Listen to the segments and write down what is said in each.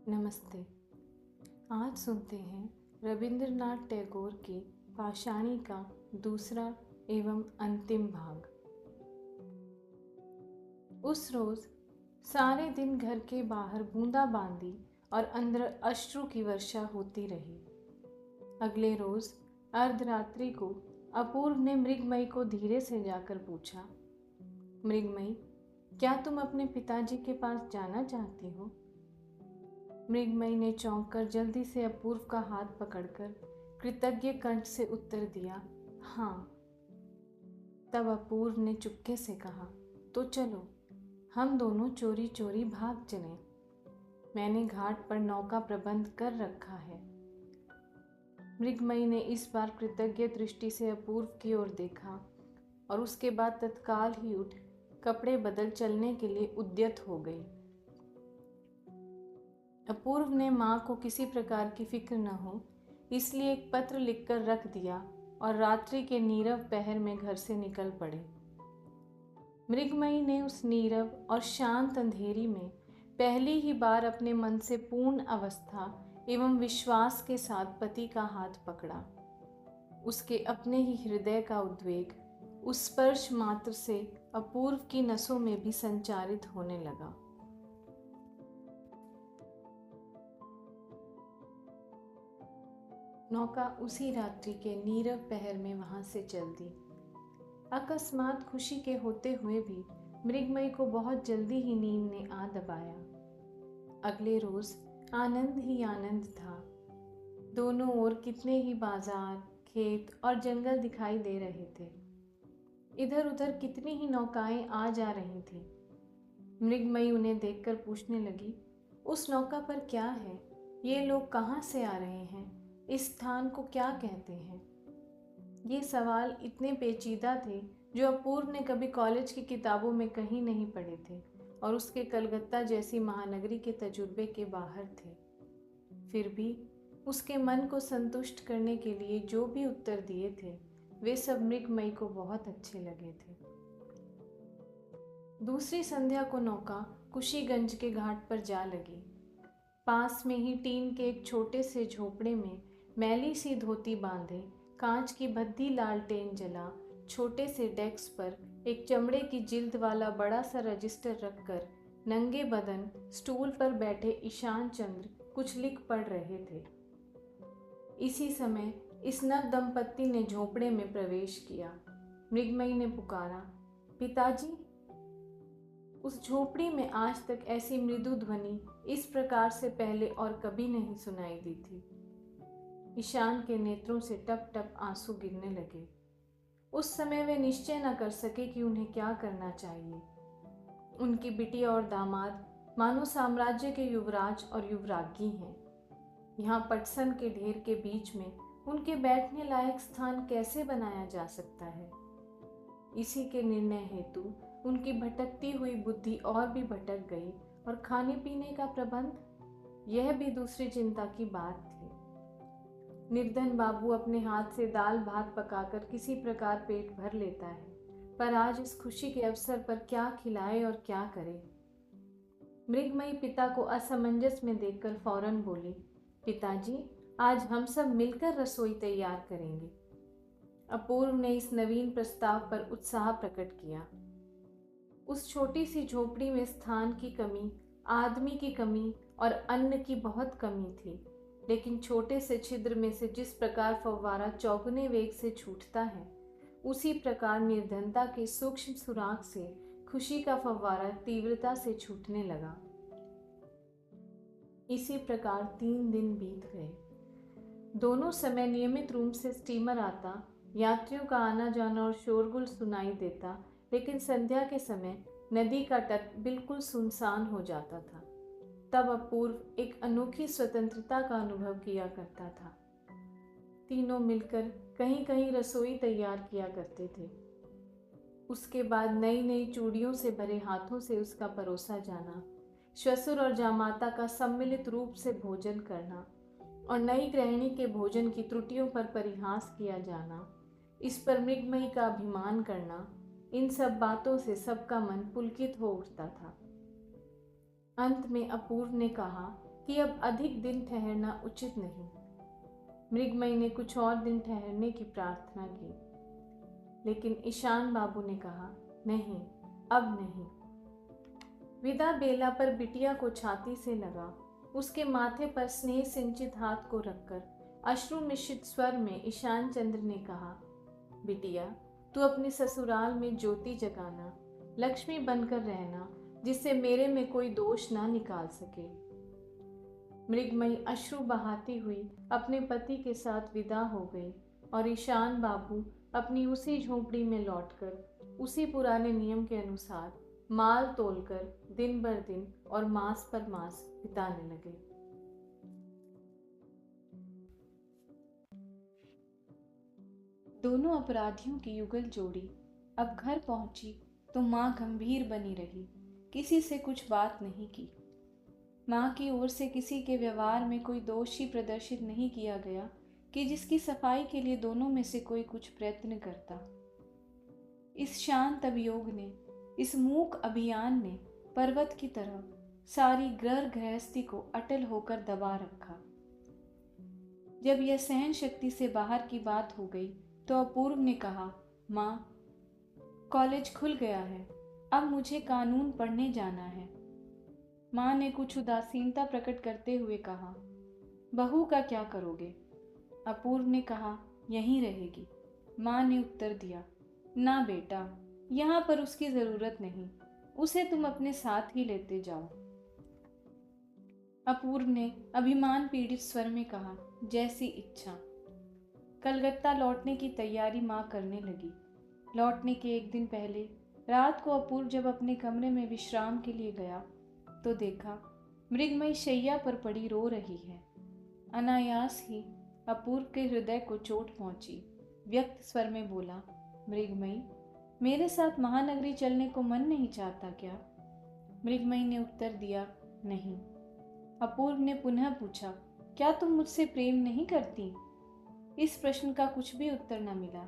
नमस्ते। आज सुनते हैं रविंद्रनाथ टैगोर की पाषाणी का दूसरा एवं अंतिम भाग। उस रोज सारे दिन घर के बाहर बूंदाबांदी और अंदर अश्रु की वर्षा होती रही। अगले रोज अर्धरात्रि को अपूर्व ने मृगमयी को धीरे से जाकर पूछा, मृगमयी, क्या तुम अपने पिताजी के पास जाना चाहती हो? मृगमयी ने चौंक कर जल्दी से अपूर्व का हाथ पकड़कर कृतज्ञ कंठ से उत्तर दिया, हाँ। तब अपूर्व ने चुपके से कहा, तो चलो, हम दोनों चोरी चोरी भाग चलें। मैंने घाट पर नौका प्रबंध कर रखा है। मृगमयी ने इस बार कृतज्ञ दृष्टि से अपूर्व की ओर देखा और उसके बाद तत्काल ही उठ कपड़े बदल चलने के लिए उद्यत हो गई। अपूर्व ने माँ को किसी प्रकार की फिक्र न हो इसलिए एक पत्र लिखकर रख दिया और रात्रि के नीरव पहर में घर से निकल पड़े। मृगमयी ने उस नीरव और शांत अंधेरी में पहली ही बार अपने मन से पूर्ण अवस्था एवं विश्वास के साथ पति का हाथ पकड़ा। उसके अपने ही हृदय का उद्वेग उस स्पर्श मात्र से अपूर्व की नसों में भी संचारित होने लगा। नौका उसी रात्रि के नीरव पहर में वहां से चल दी। अकस्मात खुशी के होते हुए भी मृगमयी को बहुत जल्दी ही नींद ने आ दबाया। अगले रोज आनंद ही आनंद था। दोनों ओर कितने ही बाजार, खेत और जंगल दिखाई दे रहे थे। इधर उधर कितनी ही नौकाएं आ जा रही थी। मृगमयी उन्हें देखकर पूछने लगी, उस नौका पर क्या है? ये लोग कहाँ से आ रहे हैं? इस स्थान को क्या कहते हैं? ये सवाल इतने पेचीदा थे जो अपूर्व ने कभी कॉलेज की किताबों में कहीं नहीं पढ़े थे और उसके कलकत्ता जैसी महानगरी के तजुर्बे के बाहर थे। फिर भी उसके मन को संतुष्ट करने के लिए जो भी उत्तर दिए थे वे सब मृगमयी को बहुत अच्छे लगे थे। दूसरी संध्या को नौका कुशीगंज के घाट पर जा लगी। पास में ही टीन के एक छोटे से झोपड़े में मैली सी धोती बांधे, कांच की भद्दी लालटेन जला, छोटे से डेस्क पर एक चमड़े की जिल्द वाला बड़ा सा रजिस्टर रखकर नंगे बदन स्टूल पर बैठे ईशान चंद्र कुछ लिख पढ़ रहे थे। इसी समय इस नव दंपत्ति ने झोपड़े में प्रवेश किया। मृगमयी ने पुकारा, पिताजी। उस झोपड़ी में आज तक ऐसी मृदु ध्वनि इस प्रकार से पहले और कभी नहीं सुनाई दी थी। ईशान के नेत्रों से टप टप आंसू गिरने लगे। उस समय वे निश्चय न कर सके कि उन्हें क्या करना चाहिए। उनकी बिटिया और दामाद मानो साम्राज्य के युवराज और युवराज्ञी हैं। यहाँ पटसन के ढेर के बीच में उनके बैठने लायक स्थान कैसे बनाया जा सकता है? इसी के निर्णय हेतु उनकी भटकती हुई बुद्धि और भी भटक गई और खाने पीने का प्रबंध, यह भी दूसरी चिंता की बात थी। निर्धन बाबू अपने हाथ से दाल भात पकाकर किसी प्रकार पेट भर लेता है, पर आज इस खुशी के अवसर पर क्या खिलाए और क्या करे? मृगमयी पिता को असमंजस में देखकर फौरन बोली, पिताजी, आज हम सब मिलकर रसोई तैयार करेंगे। अपूर्व ने इस नवीन प्रस्ताव पर उत्साह प्रकट किया। उस छोटी सी झोपड़ी में स्थान की कमी, आदमी की कमी और अन्न की बहुत कमी थी, लेकिन छोटे से छिद्र में से जिस प्रकार फव्वारा चौगुने वेग से छूटता है, उसी प्रकार निर्धनता के सूक्ष्म सुराग से खुशी का फव्वारा तीव्रता से छूटने लगा। इसी प्रकार 3 दिन बीत गए। दोनों समय नियमित रूप से स्टीमर आता, यात्रियों का आना जाना और शोरगुल सुनाई देता, लेकिन संध्या के समय नदी का तट बिल्कुल सुनसान हो जाता था। तब अपूर्व एक अनोखी स्वतंत्रता का अनुभव किया करता था। तीनों मिलकर कहीं कहीं रसोई तैयार किया करते थे। उसके बाद नई नई चूड़ियों से भरे हाथों से उसका परोसा जाना, श्वशुर और जामाता का सम्मिलित रूप से भोजन करना और नई गृहिणी के भोजन की त्रुटियों पर परिहास किया जाना, इस पर मृगमयी का अभिमान करना, इन सब बातों से सबका मन पुलकित हो उठता था। अंत में अपूर्व ने कहा कि अब अधिक दिन ठहरना उचित नहीं। मृगमयी ने कुछ और दिन ठहरने की प्रार्थना की, लेकिन ईशान बाबू ने कहा, नहीं, अब नहीं। विदा बेला पर बिटिया को छाती से लगा, उसके माथे पर स्नेह सिंचित हाथ को रखकर अश्रु मिश्रित स्वर में ईशान चंद्र ने कहा, बिटिया, तू अपने ससुराल में ज्योति जगाना, लक्ष्मी बनकर रहना, जिससे मेरे में कोई दोष ना निकाल सके। मृगमयी अश्रु बहाती हुई अपने पति के साथ विदा हो गई और ईशान बाबू अपनी उसी झोपड़ी में लौटकर उसी पुराने नियम के अनुसार माल तोलकर दिन बर दिन और मास पर मास बिताने लगे। दोनों अपराधियों की युगल जोड़ी अब घर पहुंची तो मां गंभीर बनी रही, किसी से कुछ बात नहीं की। मां की ओर से किसी के व्यवहार में कोई दोष ही प्रदर्शित नहीं किया गया कि जिसकी सफाई के लिए दोनों में से कोई कुछ प्रयत्न करता। इस शांत अभियोग ने, इस मूक अभियान ने पर्वत की तरह सारी गृह गृहस्थी को अटल होकर दबा रखा। जब यह सहन शक्ति से बाहर की बात हो गई तो अपूर्व ने कहा, मां, कॉलेज खुल गया है, अब मुझे कानून पढ़ने जाना है। मां ने कुछ उदासीनता प्रकट करते हुए कहा, बहू का क्या करोगे? अपूर्व ने कहा, यहीं रहेगी। मां ने उत्तर दिया, ना बेटा, यहाँ पर उसकी जरूरत नहीं, उसे तुम अपने साथ ही लेते जाओ। अपूर्व ने अभिमान पीड़ित स्वर में कहा, जैसी इच्छा। कलकत्ता लौटने की तैयारी मां करने लगी। लौटने के एक दिन पहले रात को अपूर्व जब अपने कमरे में विश्राम के लिए गया तो देखा मृगमयी शैया पर पड़ी रो रही है। अनायास ही अपूर्व के हृदय को चोट पहुंची। व्यक्त स्वर में बोला, मृगमयी, मेरे साथ महानगरी चलने को मन नहीं चाहता क्या? मृगमयी ने उत्तर दिया, नहीं। अपूर्व ने पुनः पूछा, क्या तुम मुझसे प्रेम नहीं करती? इस प्रश्न का कुछ भी उत्तर न मिला।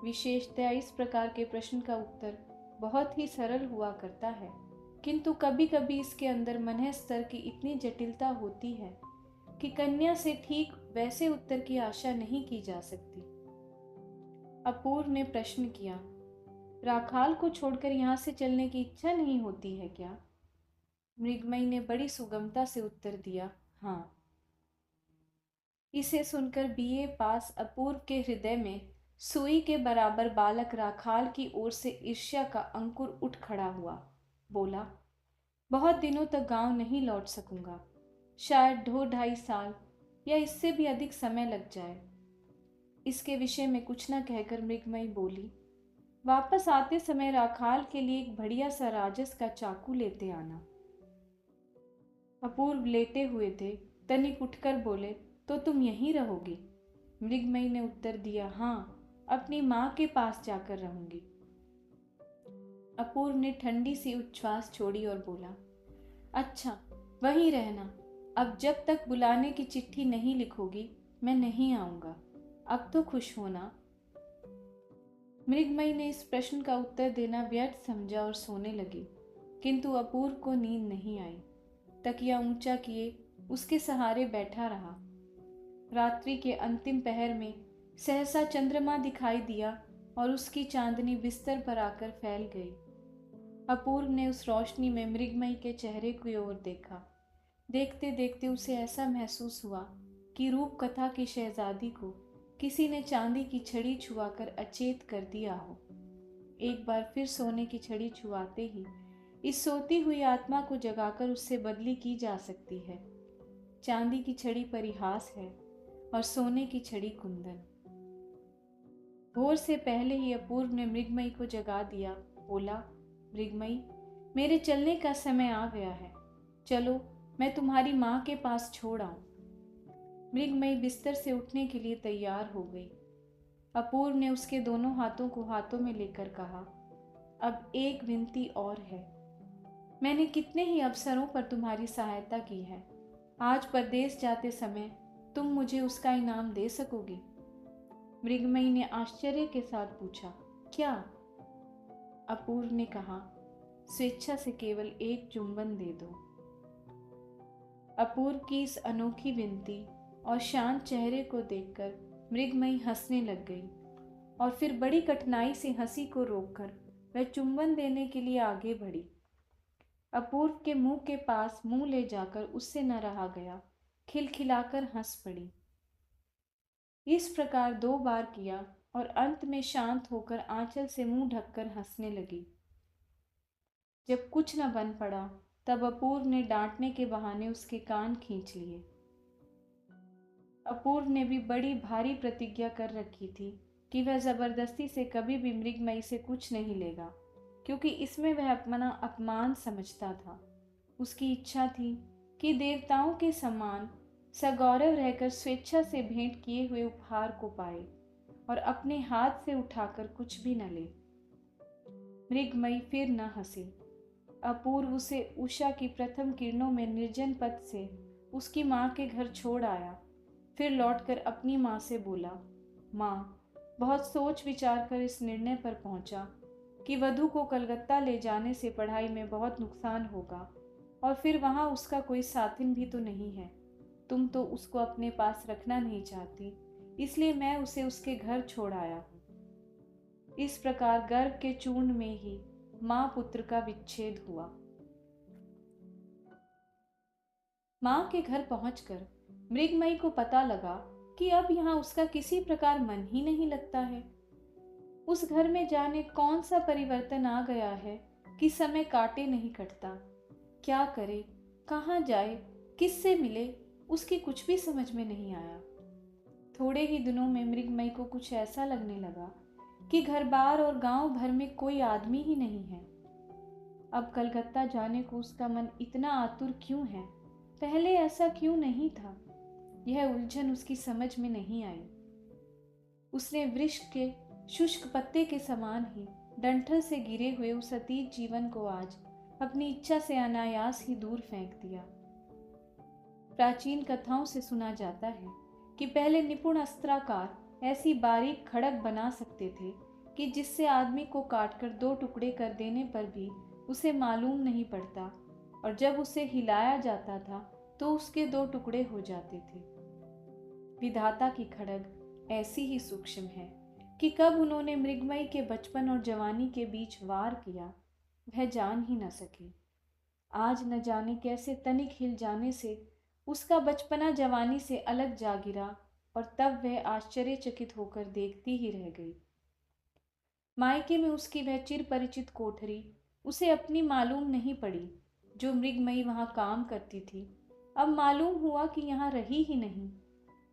विशेषतया इस प्रकार के प्रश्न का उत्तर बहुत ही सरल हुआ करता है, किंतु कभी कभी इसके अंदर मन स्तर की इतनी जटिलता होती है कि कन्या से ठीक वैसे उत्तर की आशा नहीं की जा सकती। अपूर्व ने प्रश्न किया, राखाल को छोड़कर यहाँ से चलने की इच्छा नहीं होती है क्या? मृगमयी ने बड़ी सुगमता से उत्तर दिया, हाँ। इसे सुनकर बीए पास अपूर्व के हृदय में सुई के बराबर बालक राखाल की ओर से ईर्ष्या का अंकुर उठ खड़ा हुआ। बोला, बहुत दिनों तक गांव नहीं लौट सकूंगा, शायद 2-2.5 साल या इससे भी अधिक समय लग जाए। इसके विषय में कुछ न कहकर मृगमयी बोली, वापस आते समय राखाल के लिए एक बढ़िया सा राजस का चाकू लेते आना। अपूर्व लेटे हुए थे, तनिक उठकर बोले, तो तुम यहीं रहोगी? मृगमयी ने उत्तर दिया, हाँ, अपनी माँ के पास जाकर रहूंगी। अपूर्व ने ठंडी सी उच्छ्वास छोड़ी और बोला, अच्छा, वहीं रहना। अब जब तक बुलाने की चिट्ठी नहीं लिखोगी मैं नहीं आऊंगा। अब तो खुश होना। मृगमयी ने इस प्रश्न का उत्तर देना व्यर्थ समझा और सोने लगी, किंतु अपूर्व को नींद नहीं आई। तकिया ऊंचा किए उसके सहारे बैठा रहा। रात्रि के अंतिम पहर में सहसा चंद्रमा दिखाई दिया और उसकी चांदनी बिस्तर पर आकर फैल गई। अपूर्व ने उस रोशनी में मृगमयी के चेहरे की ओर देखा। देखते देखते उसे ऐसा महसूस हुआ कि रूप कथा की शहजादी को किसी ने चांदी की छड़ी छुआकर अचेत कर दिया हो। एक बार फिर सोने की छड़ी छुआते ही इस सोती हुई आत्मा को जगाकर उससे बदली की जा सकती है। चांदी की छड़ी परिहास है और सोने की छड़ी कुंदन। भोर से पहले ही अपूर्व ने मृगमयी को जगा दिया। बोला, मृगमयी, मेरे चलने का समय आ गया है, चलो मैं तुम्हारी माँ के पास छोड़ आऊं। मृगमयी बिस्तर से उठने के लिए तैयार हो गई। अपूर्व ने उसके दोनों हाथों को हाथों में लेकर कहा, अब एक विनती और है। मैंने कितने ही अवसरों पर तुम्हारी सहायता की है, आज परदेश जाते समय तुम मुझे उसका इनाम दे सकोगी? मृगमयी ने आश्चर्य के साथ पूछा, क्या? अपूर्व ने कहा, स्वेच्छा से केवल एक चुंबन दे दो। अपूर्व की इस अनोखी विनती और शांत चेहरे को देखकर मृगमयी हंसने लग गई और फिर बड़ी कठिनाई से हंसी को रोककर वह चुंबन देने के लिए आगे बढ़ी। अपूर्व के मुंह के पास मुंह ले जाकर उससे न रहा गया, खिलखिलाकर हंस पड़ी। इस प्रकार 2 बार किया और अंत में शांत होकर आंचल से मुंह ढककर हंसने लगी। जब कुछ न बन पड़ा तब अपूर्व ने डांटने के बहाने उसके कान खींच लिए। अपूर्व ने भी बड़ी भारी प्रतिज्ञा कर रखी थी कि वह जबरदस्ती से कभी भी मृगमयी से कुछ नहीं लेगा, क्योंकि इसमें वह अपना अपमान समझता था। उसकी इच्छा थी कि देवताओं के समान सगौरव रहकर स्वेच्छा से भेंट किए हुए उपहार को पाए और अपने हाथ से उठाकर कुछ भी न ले। मृगमयी फिर न हंसी। अपूर्व उसे उषा की प्रथम किरणों में निर्जन पथ से उसकी माँ के घर छोड़ आया। फिर लौटकर अपनी माँ से बोला, माँ, बहुत सोच विचार कर इस निर्णय पर पहुंचा कि वधू को कलकत्ता ले जाने से पढ़ाई में बहुत नुकसान होगा और फिर वहाँ उसका कोई साथिन भी तो नहीं है। तुम तो उसको अपने पास रखना नहीं चाहती, इसलिए मैं उसे उसके घर छोड़ आया हूँ। इस प्रकार गर्भ के चूर्ण में ही माँ पुत्र का विच्छेद हुआ। माँ के घर पहुंचकर मृगमयी को पता लगा कि अब यहाँ उसका किसी प्रकार मन ही नहीं लगता है। उस घर में जाने कौन सा परिवर्तन आ गया है कि समय काटे नहीं कटता। क्या करे, कहाँ जाए, किससे मिले, उसकी कुछ भी समझ में नहीं आया। थोड़े ही दिनों में मृगमयी को कुछ ऐसा लगने लगा कि घर बार और गांव भर में कोई आदमी ही नहीं है। अब कलकत्ता जाने को उसका मन इतना आतुर क्यों है? पहले ऐसा क्यों नहीं था? यह उलझन उसकी समझ में नहीं आई। उसने वृक्ष के शुष्क पत्ते के समान ही डंठल से गिरे हुए उस अतीत जीवन को आज अपनी इच्छा से अनायास ही दूर फेंक दिया। प्राचीन कथाओं से सुना जाता है कि पहले निपुण अस्त्राकार ऐसी बारीक खड़ग बना सकते थे कि जिससे आदमी को काटकर 2 टुकड़े कर देने पर भी उसे मालूम नहीं पड़ता, और जब उसे हिलाया जाता था तो उसके 2 टुकड़े हो जाते थे। विधाता की खड़ग ऐसी ही सूक्ष्म है कि कब उन्होंने मृगमयी के बचपन और जवानी के बीच वार किया, वह जान ही न सके। आज न जाने कैसे तनिक हिल जाने से उसका बचपना जवानी से अलग जा गिरा, और तब वह आश्चर्यचकित होकर देखती ही रह गई। मायके में उसकी वह चिर परिचित कोठरी उसे अपनी मालूम नहीं पड़ी। जो मृगमयी वहाँ काम करती थी, अब मालूम हुआ कि यहाँ रही ही नहीं।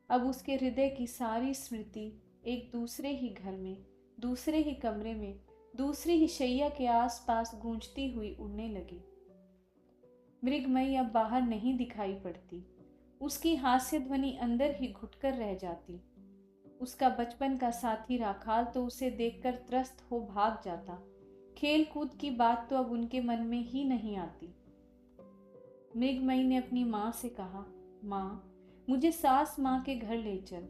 अब उसके हृदय की सारी स्मृति एक दूसरे ही घर में, दूसरे ही कमरे में, दूसरी ही शैया के आसपास गूंजती हुई उड़ने लगी। मृगमयी अब बाहर नहीं दिखाई पड़ती। उसकी हास्य ध्वनि अंदर ही घुटकर रह जाती। उसका बचपन का साथी राखाल तो उसे देखकर त्रस्त हो भाग जाता। खेल कूद की बात तो अब उनके मन में ही नहीं आती। मृगमयी ने अपनी माँ से कहा, माँ, मुझे सास माँ के घर ले चल।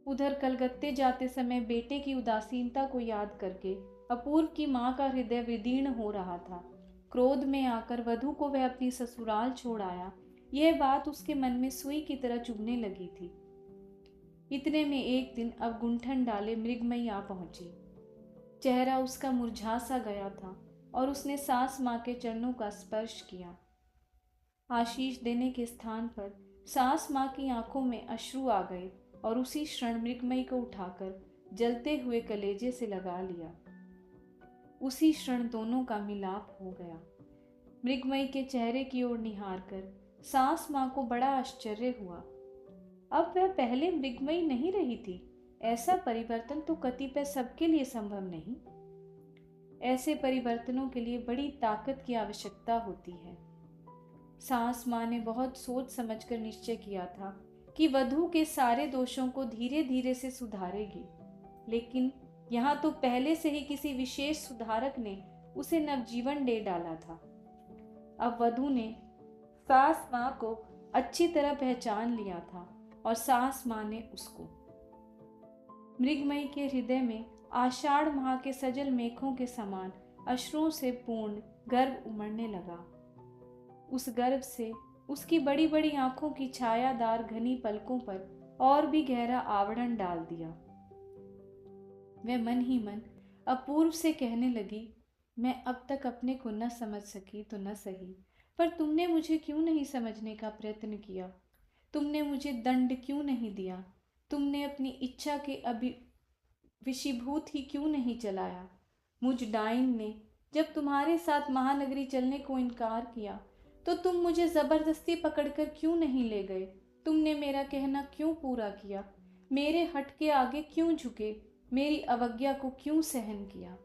उधर कलकत्ते जाते समय बेटे की उदासीनता को याद करके अपूर्व की माँ का हृदय विदीर्ण हो रहा था। क्रोध में आकर वधू को वह अपनी ससुराल छोड़ आया, यह बात उसके मन में सुई की तरह चुभने लगी थी। इतने में एक दिन अब गुंठन डाले मृगमयी आ पहुंची। चेहरा उसका मुरझा सा गया था और उसने सास माँ के चरणों का स्पर्श किया। आशीष देने के स्थान पर सास माँ की आंखों में अश्रु आ गए और उसी क्षण मृगमयी को उठाकर जलते हुए कलेजे से लगा लिया। उसी क्षण दोनों का मिलाप हो गया। मृगमयी के चेहरे की ओर निहार कर सास माँ को बड़ा आश्चर्य हुआ। अब वह पहले मृगमयी नहीं रही थी। ऐसा परिवर्तन तो कतिपय सबके लिए संभव नहीं। ऐसे परिवर्तनों के लिए बड़ी ताकत की आवश्यकता होती है। सास माँ ने बहुत सोच समझकर निश्चय किया था कि वधू के सारे दोषों को धीरे धीरे से सुधारेगी, लेकिन यहाँ तो पहले से ही किसी विशेष सुधारक ने उसे नवजीवन दे डाला था। अब वधू ने सास माँ को अच्छी तरह पहचान लिया था और सास माँ ने उसको। मृगमयी के हृदय में आषाढ़ माह के सजल मेघों के समान अश्रुओं से पूर्ण गर्व उमड़ने लगा। उस गर्व से उसकी बड़ी बड़ी आंखों की छायादार घनी पलकों पर और भी गहरा आवरण डाल दिया। वह मन ही मन अपूर्व से कहने लगी, मैं अब तक अपने को न समझ सकी तो न सही, पर तुमने मुझे क्यों नहीं समझने का प्रयत्न किया? तुमने मुझे दंड क्यों नहीं दिया? तुमने अपनी इच्छा के विशीभूत ही क्यों नहीं चलाया? मुझ डाइन ने जब तुम्हारे साथ महानगरी चलने को इनकार किया तो तुम मुझे जबरदस्ती पकड़कर क्यों नहीं ले गए? तुमने मेरा कहना क्यों पूरा किया? मेरे हट के आगे क्यों झुके? मेरी अवज्ञा को क्यों सहन किया?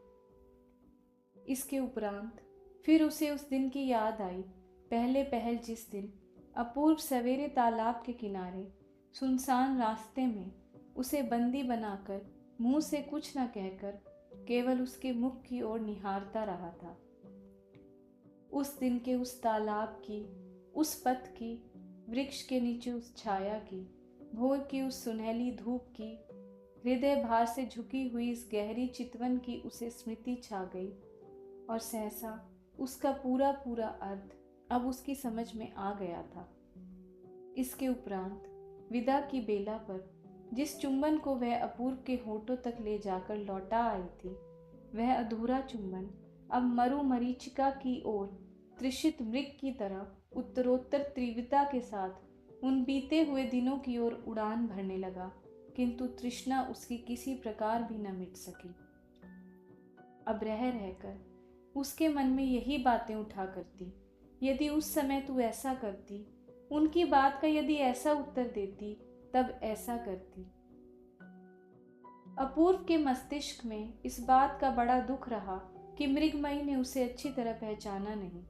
इसके उपरांत फिर उसे उस दिन की याद आई, पहले पहल जिस दिन अपूर्व सवेरे तालाब के किनारे सुनसान रास्ते में उसे बंदी बनाकर मुंह से कुछ न कहकर केवल उसके मुख की ओर निहारता रहा था। उस दिन के उस तालाब की, उस पथ की, वृक्ष के नीचे उस छाया की, भोर की उस सुनहली धूप की, हृदय भार से झुकी हुई इस गहरी चितवन की उसे स्मृति छा गई और सहसा उसका पूरा पूरा अर्थ अब उसकी समझ में आ गया था। इसके उपरांत विदा की बेला पर जिस चुंबन को वह अपूर्व के होठों तक ले जाकर लौटा आई थी, वह अधूरा चुंबन अब मरु मरीचिका की ओर तृषित मृग की तरह उत्तरोत्तर तीव्रता के साथ उन बीते हुए दिनों की ओर उड़ान भरने लगा, किंतु तृष्णा उसकी किसी प्रकार भी न मिट सकी। अब रह रहकर उसके मन में यही बातें उठा करती, यदि उस समय तू ऐसा करती, उनकी बात का यदि ऐसा उत्तर देती, तब ऐसा करती। अपूर्व के मस्तिष्क में इस बात का बड़ा दुख रहा कि मृगमयी ने उसे अच्छी तरह पहचाना नहीं,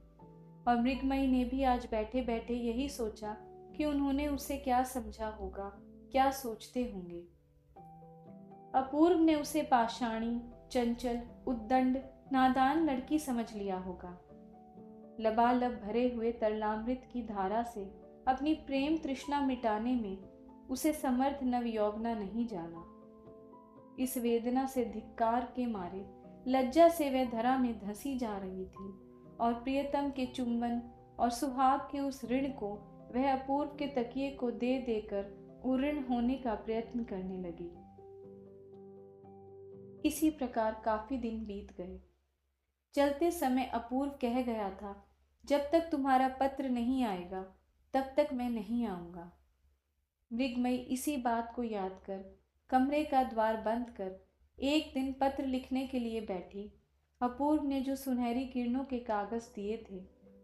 और मृगमयी ने भी आज बैठे बैठे यही सोचा कि उन्होंने उसे क्या समझा होगा, क्या सोचते होंगे। अपूर्व ने उसे पाषाणी, चंचल, उद्दंड, नादान लड़की समझ लिया होगा। लबालब भरे हुए तरलामृत की धारा से अपनी प्रेम तृष्णा मिटाने में उसे समर्थ नवयौवना नहीं जाना। इस वेदना से धिक्कार के मारे लज्जा से वह धरा में धंसी जा रही थी और प्रियतम के चुंबन और सुहाग के उस ऋण को वह अपूर्व के तकिए को दे देकर उऋण होने का प्रयत्न करने लगी। इसी प्रकार काफी दिन बीत गए। चलते समय अपूर्व कह गया था, जब तक तुम्हारा पत्र नहीं आएगा तब तक मैं नहीं आऊंगा। मृगमयी इसी बात को याद कर कमरे का द्वार बंद कर एक दिन पत्र लिखने के लिए बैठी। अपूर्व ने जो सुनहरी किरणों के कागज दिए थे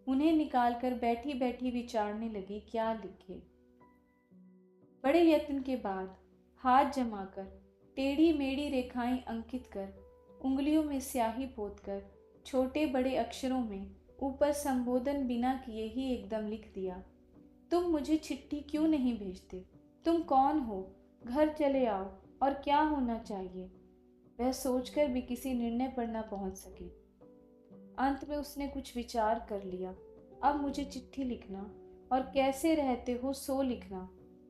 उन्हें निकालकर बैठी बैठी विचारने लगी क्या लिखे। बड़े यत्न के बाद हाथ जमाकर टेढ़ी मेढ़ी रेखाएं अंकित कर, उंगलियों में स्याही पोतकर छोटे बड़े अक्षरों में ऊपर संबोधन बिना किए ही एकदम लिख दिया, तुम मुझे चिट्ठी क्यों नहीं भेजते? तुम कौन हो? घर चले आओ। और क्या होना चाहिए? वह सोचकर भी किसी निर्णय पर न पहुंच सकी। अंत में उसने कुछ विचार कर लिया, अब मुझे चिट्ठी लिखना और कैसे रहते हो सो लिखना,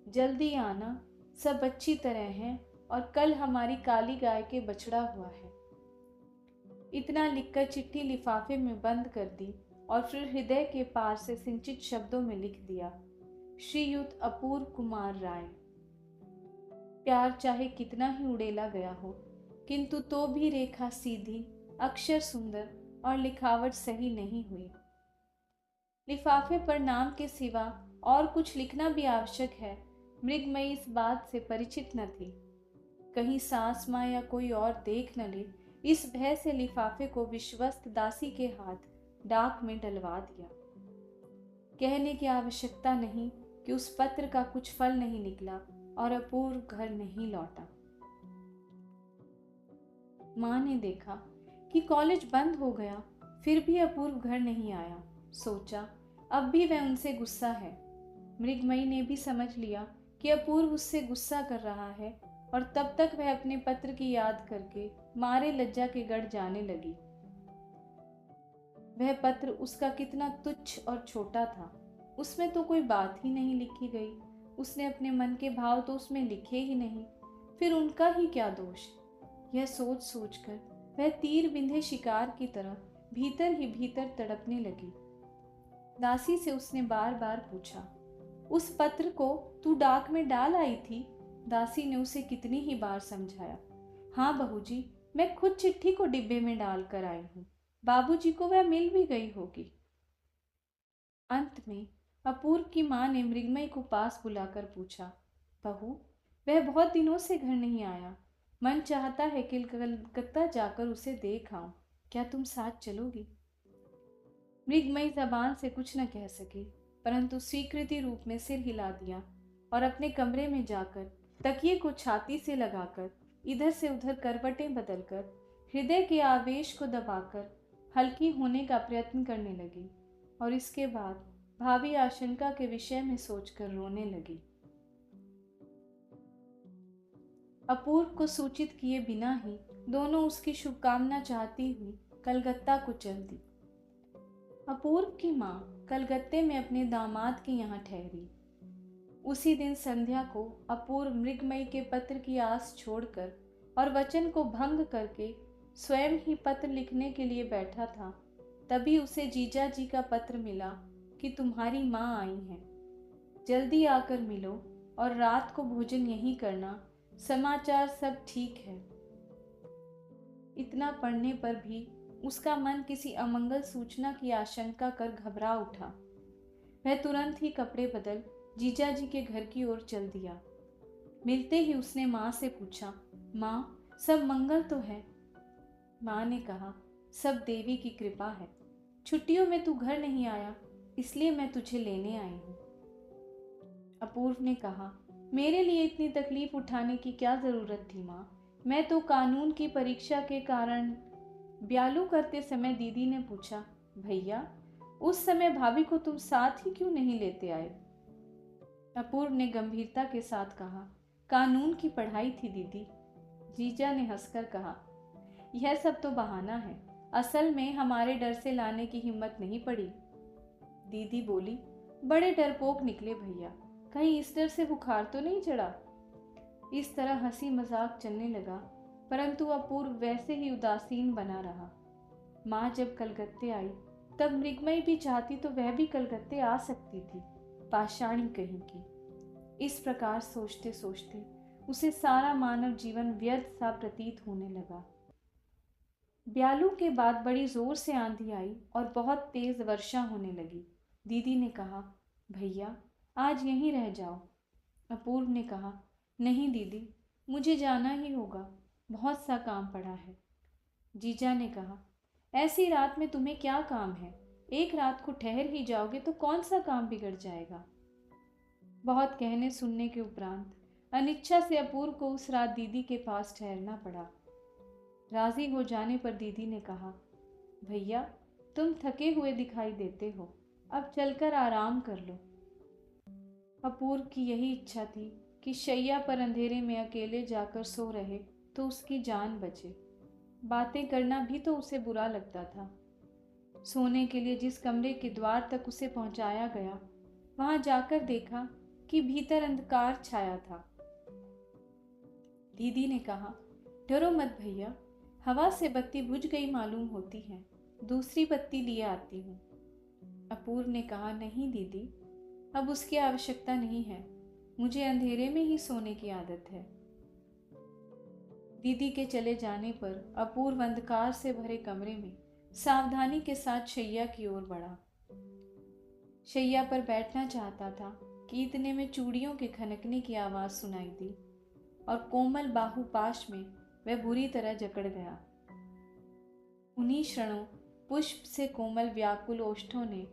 जल्दी आना, सब अच्छी तरह हैं और कल हमारी काली गाय के बछड़ा हुआ है। इतना लिखकर चिट्ठी लिफाफे में बंद कर दी और फिर हृदय के पार से सिंचित शब्दों में लिख दिया, श्रीयुत अपूर्व कुमार राय। प्यार चाहे कितना ही उड़ेला गया हो, किंतु तो भी रेखा सीधी, अक्षर सुंदर और लिखावट सही नहीं हुई। लिफाफे पर नाम के सिवा और कुछ लिखना भी आवश्यक है, मृगमयी इस बात से परिचित न थी। कहीं सास माँ या कोई और देख न ले, इस भय से लिफाफे को विश्वस्त दासी के हाथ डाक में डलवा दिया। कहने की आवश्यकता नहीं कि उस पत्र का कुछ फल नहीं निकला और अपूर्व घर नहीं लौटा। माँ ने देखा कि कॉलेज बंद हो गया, फिर भी अपूर्व घर नहीं आया। सोचा अब भी वह उनसे गुस्सा है। मृगमयी ने भी समझ लिया कि अपूर्व उससे गुस्सा कर रहा है और तब तक वह अपने पत्र की याद करके मारे लज्जा के गढ़ जाने लगी। वह पत्र उसका कितना तुच्छ और छोटा था, उसमें तो कोई बात ही नहीं लिखी गई। उसने अपने मन के भाव तो उसमें लिखे ही नहीं, फिर उनका ही क्या दोष। यह सोच सोचकर वह तीर बिंधे शिकार की तरह भीतर ही भीतर तड़पने लगी। दासी से उसने बार बार पूछा। उस पत्र को तू डाक में डाल आई थी? दासी ने उसे कितनी ही बार समझाया। हाँ बहू जी, मैं खुद चिट्ठी को डिब्बे में डाल कर आई हूँ। बाबूजी को वह मिल भी गई होगी। अंत में अपूर्व की माँ ने मृगमयी को पास बुलाकर पूछा, बहू, वह बहुत दिनों से घर नहीं आया। मन चाहता है कि कलकत्ता जाकर उसे देख आऊं। क्या तुम साथ चलोगी? मृगमयी जबान से कुछ न कह सकी, परंतु स्वीकृति रूप में सिर हिला दिया और अपने कमरे में जाकर तकिए को छाती से लगाकर इधर से उधर करवटें बदलकर हृदय के आवेश को दबाकर हल्की होने का प्रयत्न करने लगी और इसके बाद भावी आशंका के विषय में सोचकर रोने लगी। अपूर्व को सूचित किए बिना ही दोनों उसकी शुभकामना चाहती हुई कलकत्ता को चल दी। अपूर्व की माँ कलकत्ते में अपने दामाद के यहाँ ठहरी। उसी दिन संध्या को अपूर्व मृगमयी के पत्र की आस छोड़कर और वचन को भंग करके स्वयं ही पत्र लिखने के लिए बैठा था, तभी उसे जीजा जी का पत्र मिला कि तुम्हारी माँ आई हैं, जल्दी आकर मिलो और रात को भोजन यहीं करना, समाचार सब ठीक है। इतना पढ़ने पर भी उसका मन किसी अमंगल सूचना की आशंका कर घबरा उठा। वह तुरंत ही कपड़े बदल जीजा जी के घर की ओर चल दिया। मिलते ही उसने माँ से पूछा, माँ, सब मंगल तो है? माँ ने कहा, सब देवी की कृपा है। छुट्टियों में तू घर नहीं आया, इसलिए मैं तुझे लेने आई हूँ। अपूर्व ने कहा, मेरे लिए इतनी तकलीफ उठाने की क्या जरूरत थी माँ? मैं तो कानून की परीक्षा के कारण। ब्यालू करते समय दीदी ने पूछा, भैया, उस समय भाभी को तुम साथ ही क्यों नहीं लेते आए? अपूर्व ने गंभीरता के साथ कहा, कानून की पढ़ाई थी दीदी। जीजा ने हंसकर कहा, यह सब तो बहाना है, असल में हमारे डर से लाने की हिम्मत नहीं पड़ी। दीदी बोली, बड़े डरपोक निकले भैया, कहीं इस डर से बुखार तो नहीं चढ़ा? इस तरह हंसी मजाक चलने लगा, परंतु अपूर्व वैसे ही उदासीन बना रहा। माँ जब कलकत्ते आई तब मृगमयी भी चाहती तो वह भी कलकत्ते आ सकती थी, पाषाणी कहीं की। इस प्रकार सोचते सोचते उसे सारा मानव जीवन व्यर्थ सा प्रतीत होने लगा। ब्यालू के बाद बड़ी जोर से आंधी आई और बहुत तेज वर्षा होने लगी। दीदी ने कहा, भैया, आज यहीं रह जाओ। अपूर्व ने कहा, नहीं दीदी, मुझे जाना ही होगा, बहुत सा काम पड़ा है। जीजा ने कहा, ऐसी रात में तुम्हें क्या काम है? एक रात को ठहर ही जाओगे तो कौन सा काम बिगड़ जाएगा? बहुत कहने सुनने के उपरांत अनिच्छा से अपूर्व को उस रात दीदी के पास ठहरना पड़ा। राजी हो जाने पर दीदी ने कहा, भैया, तुम थके हुए दिखाई देते हो, अब चलकर आराम कर लो। अपूर्व की यही इच्छा थी कि शैया पर अंधेरे में अकेले जाकर सो रहे तो उसकी जान बचे। बातें करना भी तो उसे बुरा लगता था। सोने के लिए जिस कमरे के द्वार तक उसे पहुंचाया गया, वहां जाकर देखा कि भीतर अंधकार छाया था। दीदी ने कहा, डरो मत भैया, हवा से बत्ती बुझ गई मालूम होती है, दूसरी बत्ती लिए आती हूँ। अपूर्व ने कहा, नहीं दीदी, अब उसकी आवश्यकता नहीं है, मुझे अंधेरे में ही सोने की आदत है। दीदी के चले जाने पर अपूर्व अंधकार से भरे कमरे में सावधानी के साथ शैया की ओर बढ़ा। शैया पर बैठना चाहता था कि इतने में चूड़ियों के खनकने की आवाज सुनाई दी और कोमल बाहुपाश में वह बुरी तरह जकड़ गया। उन्हीं क्षणों पुष्प से कोमल व्याकुल ओष्ठों ने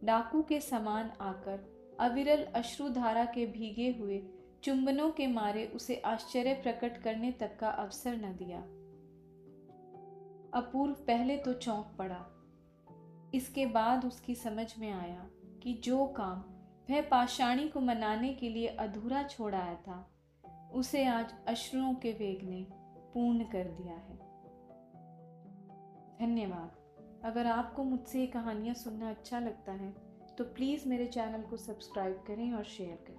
डाकू के समान आकर अविरल अश्रुधारा के भीगे हुए चुंबनों के मारे उसे आश्चर्य प्रकट करने तक का अवसर न दिया। अपूर्व पहले तो चौंक पड़ा, इसके बाद उसकी समझ में आया कि जो काम वह पाषाणी को मनाने के लिए अधूरा छोड़ आया था, उसे आज अश्रुओं के वेग ने पूर्ण कर दिया है। धन्यवाद। अगर आपको मुझसे ये कहानियाँ सुनना अच्छा लगता है तो प्लीज़ मेरे चैनल को सब्सक्राइब करें और शेयर करें।